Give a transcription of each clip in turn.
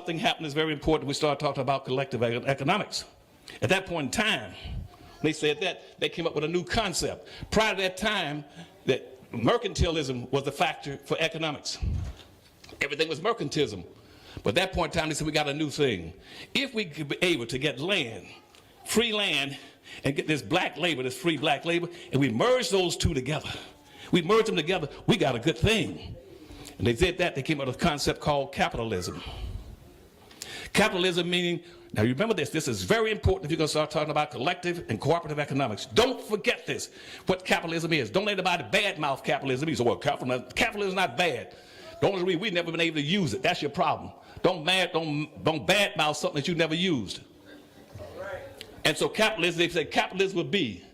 Something happened that's very important. We started talking about collective economics. At that point in time, they said that they came up with a new concept. Prior to that time, that mercantilism was the factor for economics. Everything was mercantilism. But at that point in time, they said we got a new thing. If we could be able to get land, free land, and get this black labor, this free black labor, and we merge those two together, we merge them together, we got a good thing. And they did that, they came up with a concept called capitalism. Capitalism meaning, now you remember this is very important if you're going to start talking about collective and cooperative economics. Don't forget this, what capitalism is. Don't let anybody badmouth capitalism. You say, well, capitalism is not bad. The only reason we've never been able to use it, that's your problem. Don't badmouth something that you never used. And so capitalism, they say capitalism would be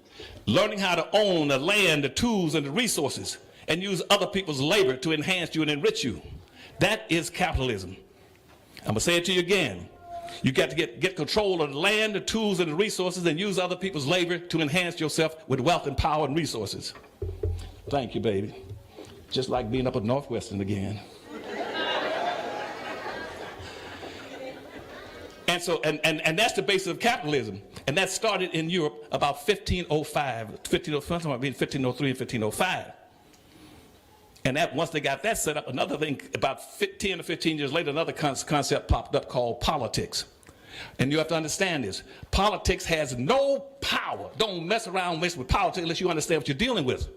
learning how to own the land, the tools, and the resources, and use other people's labor to enhance you and enrich you. That is capitalism. I'm gonna say it to you again. You got to get control of the land, the tools, and the resources, and use other people's labor to enhance yourself with wealth and power and resources. Thank you, baby. Just like being up at Northwestern again. And so, and that's the basis of capitalism. And that started in Europe about 1503 and 1505. And that once they got that set up, another thing about 10 or 15 years later, another concept popped up called politics. And you have to understand this. Politics has no power. Don't mess around with politics unless you understand what you're dealing with.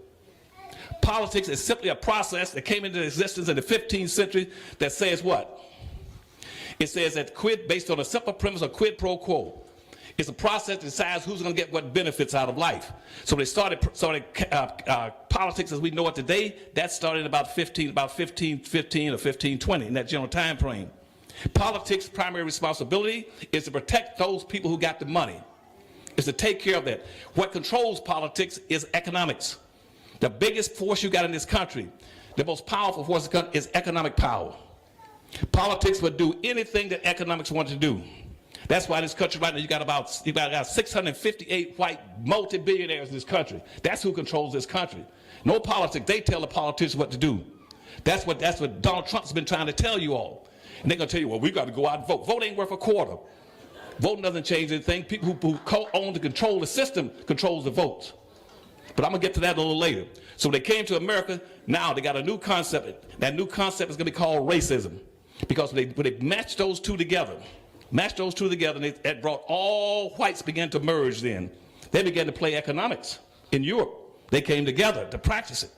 Politics is simply a process that came into existence in the 15th century that says what? It says that based on a simple premise of quid pro quo. It's a process that decides who's going to get what benefits out of life. So they started politics as we know it today. That started about 1515 or 1520 in that general time frame. Politics' primary responsibility is to protect those people who got the money. Is to take care of that. What controls politics is economics. The biggest force you got in this country, the most powerful force in the country is economic power. Politics would do anything that economics wanted to do. That's why this country right now, you got 658 white multi-billionaires in this country. That's who controls this country. No politics, they tell the politicians what to do. That's what Donald Trump's been trying to tell you all. And they're gonna tell you, well, we got to go out and vote. Vote ain't worth a quarter. Voting doesn't change anything. People who own and control the system controls the votes. But I'm gonna get to that a little later. So they came to America, now they got a new concept. That new concept is gonna be called racism. Because when they matched those two together, and it brought all whites began to merge then. They began to play economics in Europe. They came together to practice it.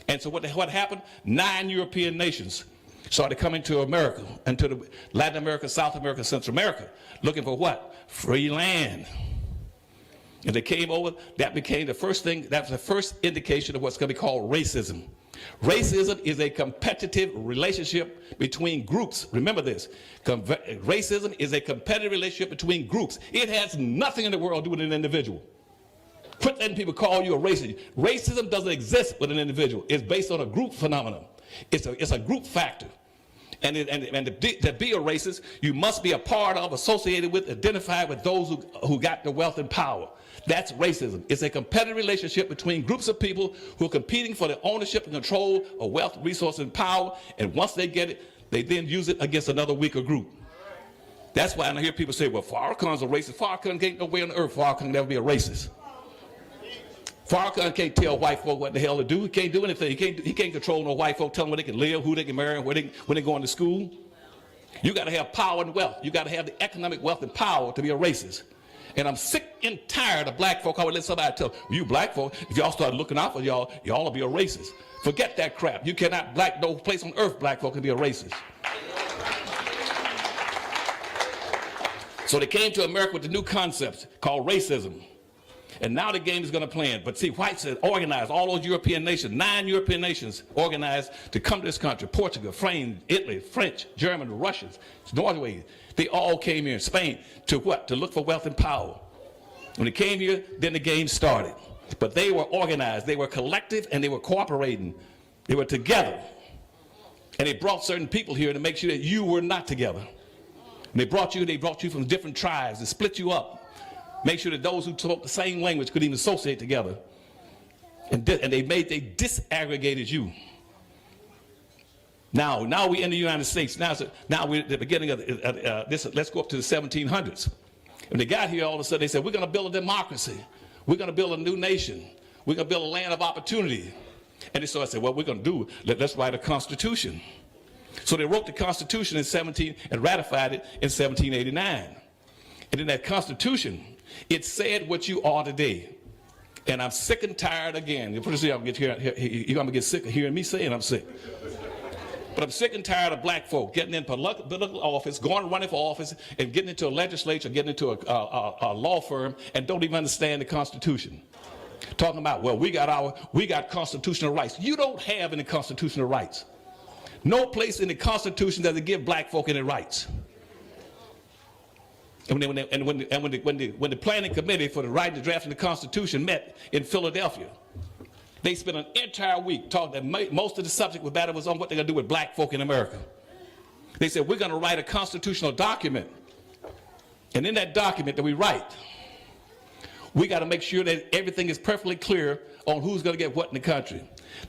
And so what happened? 9 European nations started coming to America, and to the Latin America, South America, Central America, looking for what? Free land. And they came over, that became the first thing, that was the first indication of what's gonna be called racism. Racism is a competitive relationship between groups. Remember this. Racism is a competitive relationship between groups. It has nothing in the world to do with an individual. Quit letting people call you a racist. Racism doesn't exist with an individual. It's based on a group phenomenon. It's a group factor. And to be a racist, you must be a part of, associated with, identified with those who got the wealth and power. That's racism. It's a competitive relationship between groups of people who are competing for the ownership and control of wealth, resources, and power. And once they get it, they then use it against another weaker group. That's why I hear people say, well, Farrakhan's a racist. Farrakhan ain't no way on earth Farrakhan can never be a racist. Farrakhan can't tell white folk what the hell to do. He can't do anything. He can't control no white folk, tell them where they can live, who they can marry, when they go into school. You got to have power and wealth. You got to have the economic wealth and power to be a racist. And I'm sick and tired of black folk. I would let somebody tell you black folk, if y'all start looking out for y'all will be a racist. Forget that crap. You cannot, no place on earth black folk can be a racist. So they came to America with the new concept called racism. And now the game is going to play in. But see, whites had organized, all those European nations, 9 European nations organized to come to this country. Portugal, France, Italy, French, German, the Russians, Norway. They all came here, Spain, to what? To look for wealth and power. When they came here, then the game started. But they were organized, they were collective, and they were cooperating. They were together. And they brought certain people here to make sure that you were not together. And they brought you from different tribes and split you up. Make sure that those who spoke the same language could even associate together. And they disaggregated you. Now we're in the United States. Now we're at the beginning of this. Let's go up to the 1700s. When they got here, all of a sudden they said, we're going to build a democracy. We're going to build a new nation. We're going to build a land of opportunity. And so I said, what we're going to do, let's write a constitution. So they wrote the Constitution and ratified it in 1789. And in that Constitution, it said what you are today. And I'm sick and tired again. You're going to get sick of hearing me saying I'm sick. But I'm sick and tired of black folk getting in political office, going running for office, and getting into a legislature, getting into a law firm, and don't even understand the Constitution. Talking about, well, we got constitutional rights. You don't have any constitutional rights. No place in the Constitution does it give black folk any rights. And when the planning committee for the writing and drafting the Constitution met in Philadelphia, they spent an entire week talking that most of the subject was on what they're going to do with black folk in America. They said, we're going to write a constitutional document. And in that document that we write, we got to make sure that everything is perfectly clear on who's going to get what in the country.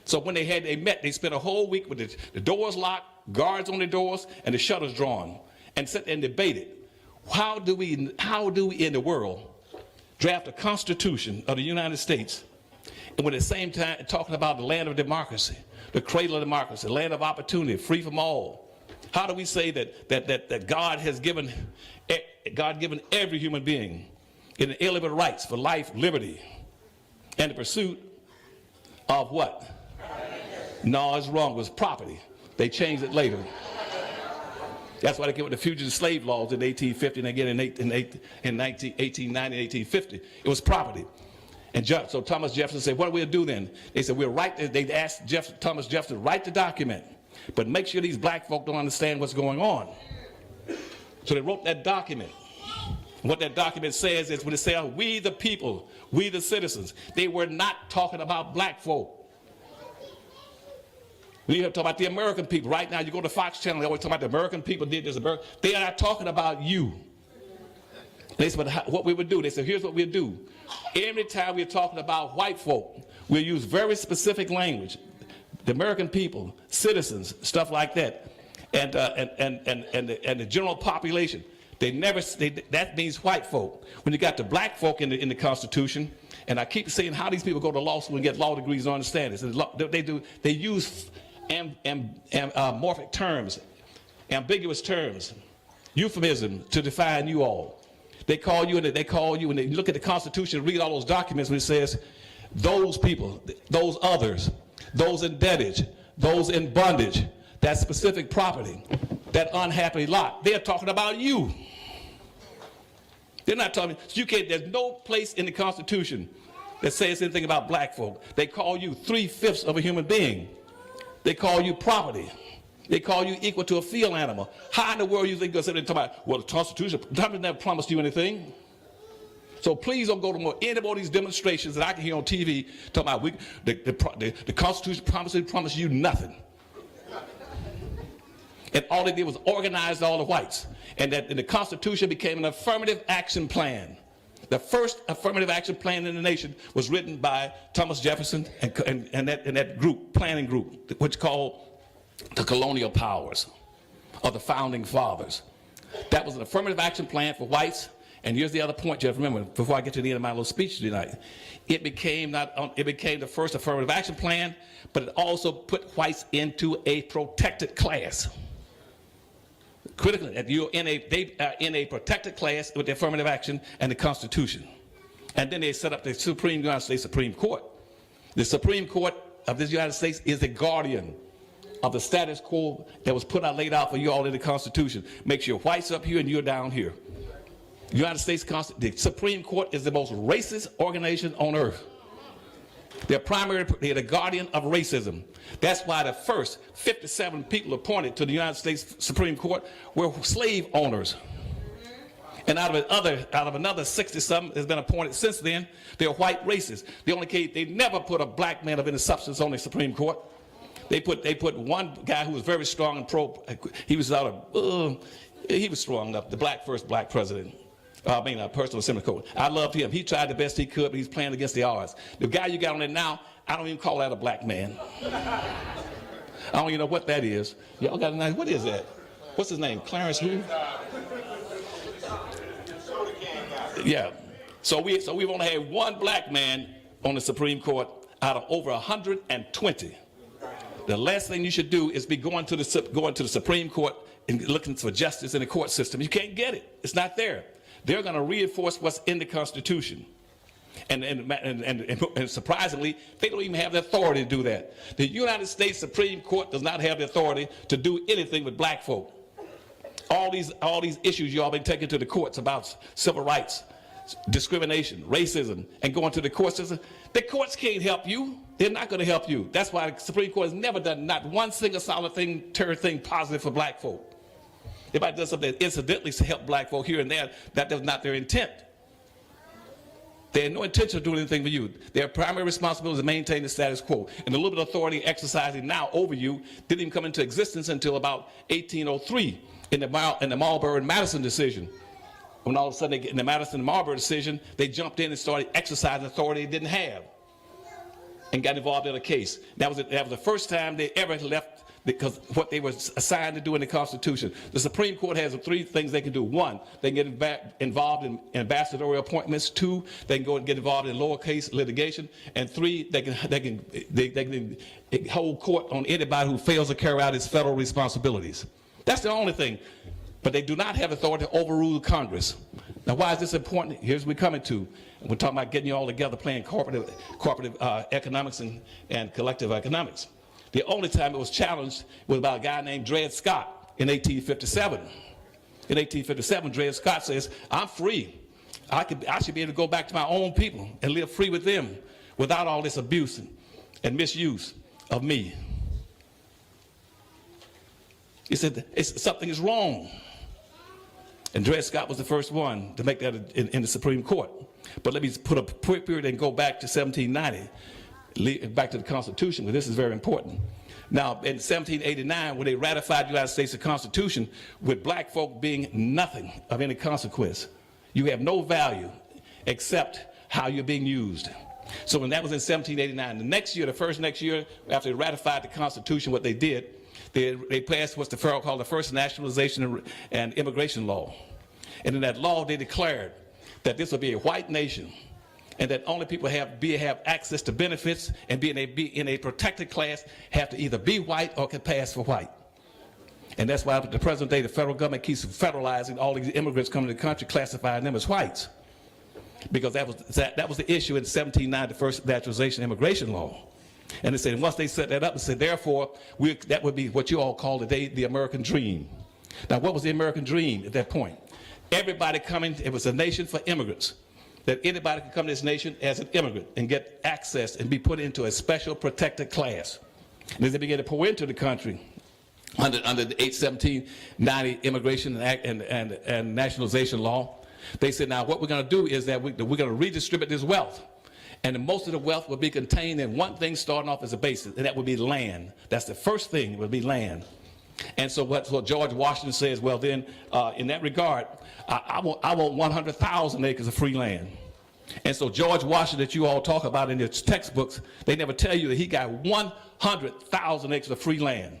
So when they met, they spent a whole week with the doors locked, guards on the doors, and the shutters drawn, and sat there and debated, how do we in the world draft a Constitution of the United States, and when at the same time talking about the land of democracy, the cradle of democracy, land of opportunity, free from all? How do we say that God has given every human being inalienable rights for life, liberty, and the pursuit of what? No, it's wrong. It was property. They changed it later. That's why they came with the fugitive slave laws in 1850 and again in 1890 and 1850. It was property. And so Thomas Jefferson said, what we'll do then? They said, they asked Thomas Jefferson to write the document, but make sure these black folk don't understand what's going on. So they wrote that document. What that document says is when it says, we the people, we the citizens, they were not talking about black folk. We have to talk about the American people. Right now, you go to Fox Channel, they always talk about the American people did this. They are not talking about you. They said, what we would do, they said, here's what we'll do. Every time we're talking about white folk, we'll use very specific language. The American people, citizens, stuff like that, and the general population. That means white folk. When you got the black folk in the Constitution, and I keep saying how these people go to law school and get law degrees and understand this. They use morphic terms, ambiguous terms, euphemism to define you all. They call you and they look at the Constitution, read all those documents when it says those people, those others, those indebted, those in bondage, that specific property, that unhappy lot. They're talking about you. They're not talking, there's no place in the Constitution that says anything about black folk. They call you 3/5 of a human being. They call you property. They call you equal to a field animal. How in the world you think they're going to talk about, well, the Constitution never promised you anything. So please don't go to any more of these demonstrations that I can hear on TV talking about the Constitution promised you nothing. And all they did was organize all the whites. And the Constitution became an affirmative action plan. The first affirmative action plan in the nation was written by Thomas Jefferson and that group, planning group, which called the colonial powers of the founding fathers. That was an affirmative action plan for whites. And here's the other point you have to remember before I get to the end of my little speech tonight. It became the first affirmative action plan, but it also put whites into a protected class. Critically, they are in a protected class with the affirmative action and the Constitution. And then they set up the United States Supreme Court. The Supreme Court of this United States is the guardian of the status quo that was laid out for you all in the Constitution. Makes you whites up here and you're down here. The United States the Supreme Court is the most racist organization on earth. They're the guardian of racism. That's why the first 57 people appointed to the United States Supreme Court were slave owners. And out of another 60-something has been appointed since then, they're white racists. They never put a black man of any substance on the Supreme Court. They put one guy who was very strong and he was strong enough, the first black president. Personal assembly code. I loved him. He tried the best he could, but he's playing against the odds. The guy you got on there now, I don't even call that a black man. I don't even know what that is. Y'all got a name? What is that? What's his name? Clarence who? Yeah. So we've only had one black man on the Supreme Court out of over 120. The last thing you should do is be going to the Supreme Court and looking for justice in the court system. You can't get it. It's not there. They're going to reinforce what's in the Constitution. And surprisingly, they don't even have the authority to do that. The United States Supreme Court does not have the authority to do anything with black folk. All these issues you all been taking to the courts about civil rights, discrimination, racism, and going to the court system, the courts can't help you. They're not going to help you. That's why the Supreme Court has never done not one single solid thing, thing positive for black folk. If I do something incidentally to help black folk here and there, that was not their intent. They had no intention of doing anything for you. Their primary responsibility is to maintain the status quo. And the little bit of authority exercising now over you didn't even come into existence until about 1803 in the Marlboro and Madison decision. When all of a sudden, in the Madison and Marlboro decision, they jumped in and started exercising authority they didn't have and got involved in a case. That was the first time they ever left because what they were assigned to do in the Constitution. The Supreme Court has three things they can do. One, they can get involved in ambassadorial appointments. Two, they can go and get involved in lower case litigation. And three, they can hold court on anybody who fails to carry out his federal responsibilities. That's the only thing. But they do not have authority to overrule Congress. Now, why is this important? Here's what we're coming to. We're talking about getting you all together, playing cooperative economics and collective economics. The only time it was challenged was by a guy named Dred Scott in 1857. In 1857, Dred Scott says, I'm free. I should be able to go back to my own people and live free with them without all this abuse and misuse of me. He said, something is wrong. And Dred Scott was the first one to make that in the Supreme Court. But let me put a period and go back to 1790, back to the Constitution, because this is very important. Now, in 1789, when they ratified the United States Constitution, with black folk being nothing of any consequence, you have no value except how you're being used. So when that was in 1789, the first next year, after they ratified the Constitution, what they did, they passed what's called the First Nationalization and Immigration Law. And in that law, they declared that this would be a white nation and that only people have access to benefits and be in a protected class have to either be white or can pass for white. And that's why at the present day, the federal government keeps federalizing all these immigrants coming to the country, classifying them as whites. Because that was the issue in 1790, the First Naturalization and Immigration Law. And they said, once they set that up, they said, therefore, that would be what you all call today the American dream. Now, what was the American dream at that point? Everybody coming, it was a nation for immigrants. That anybody could come to this nation as an immigrant and get access and be put into a special protected class. And as they began to pour into the country, under the 1790 Immigration and Nationalization Law, they said, now what we're going to do is that we're going to redistribute this wealth. And most of the wealth will be contained in one thing starting off as a basis, and that would be land. That's the first thing, would be land. And so what George Washington says, well then, in that regard, I want 100,000 acres of free land. And so George Washington that you all talk about in your textbooks, they never tell you that he got 100,000 acres of free land.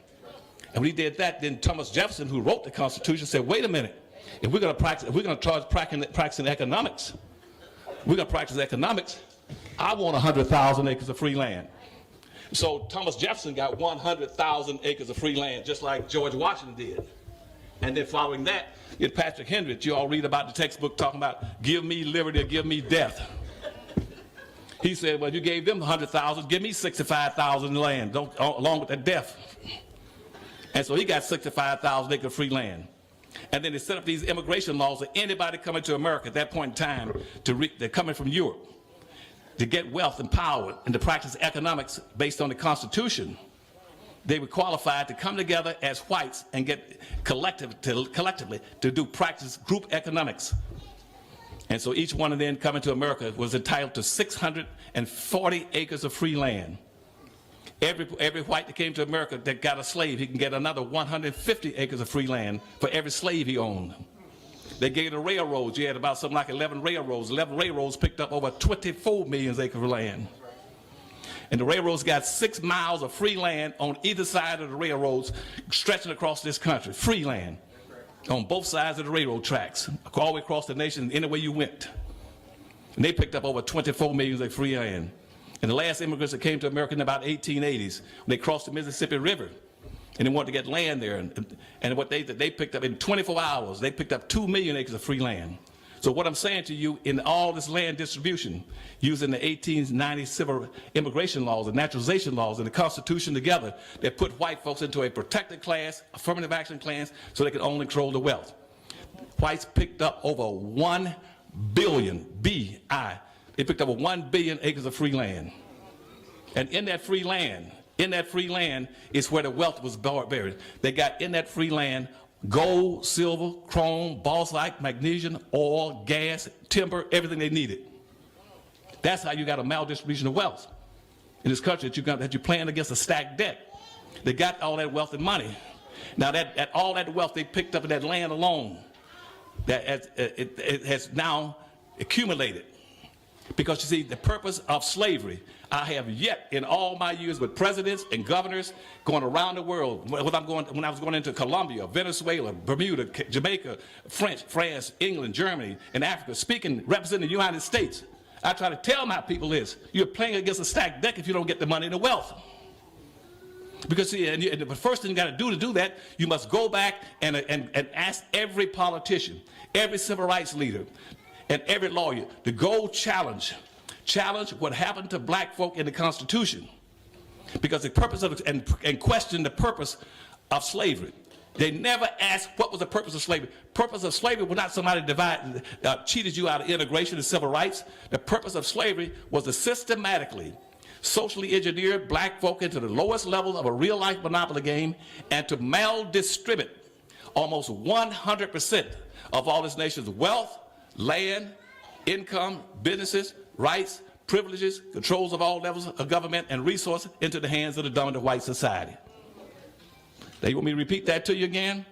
And when he did that, then Thomas Jefferson, who wrote the Constitution, said, wait a minute, if we're going to start practicing economics, we're going to practice economics, I want 100,000 acres of free land. So Thomas Jefferson got 100,000 acres of free land, just like George Washington did. And then following that, you had Patrick Henry, that you all read about the textbook talking about, give me liberty or give me death. He said, well, you gave them 100,000, give me 65,000 land, along with that death. And so he got 65,000 acres of free land. And then they set up these immigration laws that anybody coming to America at that point in time, they're coming from Europe, to get wealth and power and to practice economics based on the Constitution, they were qualified to come together as whites and get collectively to practice group economics. And so each one of them coming to America was entitled to 640 acres of free land. Every white that came to America that got a slave, he can get another 150 acres of free land for every slave he owned. They gave the railroads. You had about something like 11 railroads. 11 railroads picked up over 24 million acres of land. And the railroads got 6 miles of free land on either side of the railroads stretching across this country. Free land on both sides of the railroad tracks, all the way across the nation, any way you went. And they picked up over 24 million of free land. And the last immigrants that came to America in about 1880s, when they crossed the Mississippi River, and they wanted to get land there. And what they picked up in 24 hours, they picked up 2 million acres of free land. So what I'm saying to you, in all this land distribution, using the 1890 civil immigration laws, the naturalization laws, and the Constitution together, that put white folks into a protected class, affirmative action class, so they could only control the wealth. Whites picked up over 1 billion, B-I, they picked up over 1 billion acres of free land. And in that free land is where the wealth was buried. They got in that free land gold, silver, chrome, bauxite, magnesium, oil, gas, timber, everything they needed. That's how you got a maldistribution of wealth in this country, that you're playing against a stacked deck. They got all that wealth and money. Now that all that wealth they picked up in that land alone, it has now accumulated. Because you see, the purpose of slavery, I have yet in all my years with presidents and governors going around the world, when I was going into Colombia, Venezuela, Bermuda, Jamaica, France, England, Germany, and Africa, representing the United States, I try to tell my people this: you're playing against a stacked deck if you don't get the money and the wealth. Because see, and the first thing you got to do that, you must go back and ask every politician, every civil rights leader, and every lawyer to go challenge what happened to black folk in the Constitution, because the purpose of and question the purpose of slavery. They never asked what was the purpose of slavery. Purpose of slavery was not somebody cheated you out of integration and civil rights. The purpose of slavery was to systematically, socially engineer black folk into the lowest level of a real life monopoly game, and to maldistribute almost 100% of all this nation's wealth, land, income, businesses, rights, privileges, controls of all levels of government, and resources into the hands of the dominant white society. Now, you want me to repeat that to you again?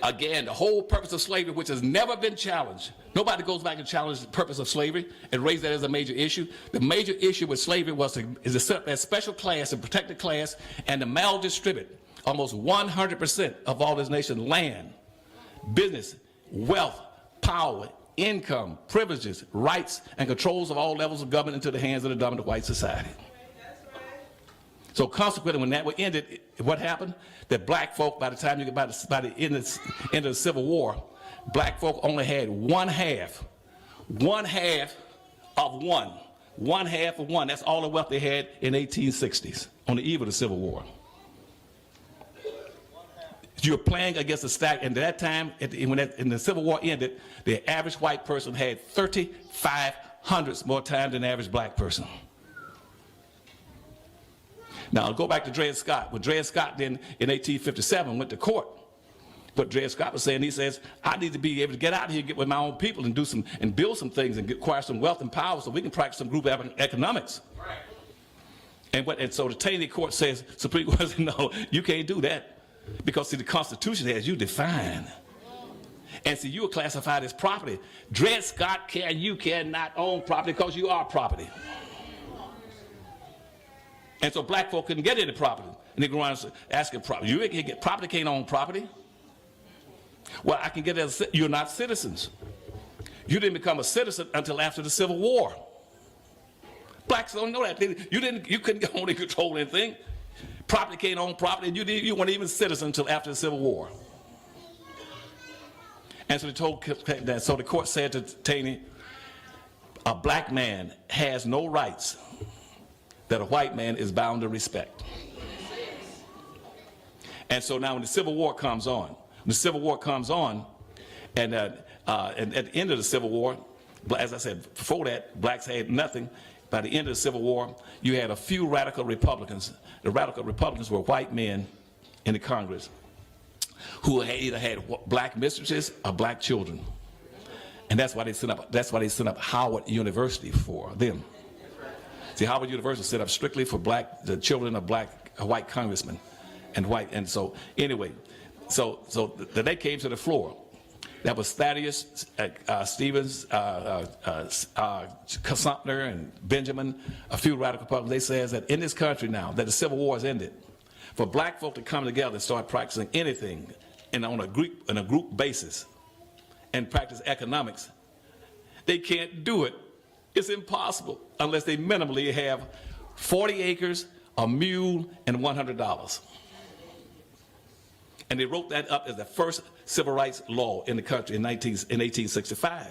Again, the whole purpose of slavery, which has never been challenged. Nobody goes back and challenges the purpose of slavery and raise that as a major issue. The major issue with slavery is to set up that special class, a protected class, and to maldistribute almost 100% of all this nation's land, business, wealth, power, income, privileges, rights, and controls of all levels of government into the hands of the dominant white society. So consequently, when that ended, what happened? That black folk, by the time you get by the end of the Civil War, black folk only had one half of one. That's all the wealth they had in the 1860s on the eve of the Civil War. You're playing against a stack, and at that time, when the Civil War ended, the average white person had 3,500 more time than the average black person. Now, I'll go back to Dred Scott. When Dred Scott then, in 1857, went to court, what Dred Scott was saying, he says, I need to be able to get out here and get with my own people and do and build some things and acquire some wealth and power so we can practice some group economics. Right. And so the Taney court says, Supreme Court says, no, you can't do that. Because, see, the Constitution has you defined. And see, you are classified as property. Dred Scott you cannot own property because you are property. And so black folk couldn't get any property. And they go around asking property. You can't get property, can't own property. Well, I can get it as you're not citizens. You didn't become a citizen until after the Civil War. Blacks don't know that. You couldn't own and control anything. Property can't own property, and you weren't even a citizen until after the Civil War. And so the court said to Taney, a black man has no rights that a white man is bound to respect. And so now when the Civil War comes on, and at the end of the Civil War, as I said, before that, blacks had nothing. By the end of the Civil War, you had a few radical Republicans. The radical Republicans were white men in the Congress who either had black mistresses or black children. And that's why they set up Howard University for them. See, Howard University set up strictly for the children of white congressmen and so anyway, so they came to the floor. That was Thaddeus Stevens, Sumter, and Benjamin, a few radical Republicans. They says that in this country now that the Civil War has ended, for black folk to come together and start practicing anything on a group basis and practice economics, they can't do it. It's impossible unless they minimally have 40 acres, a mule, and $100. And they wrote that up as the first civil rights law in the country in 1865.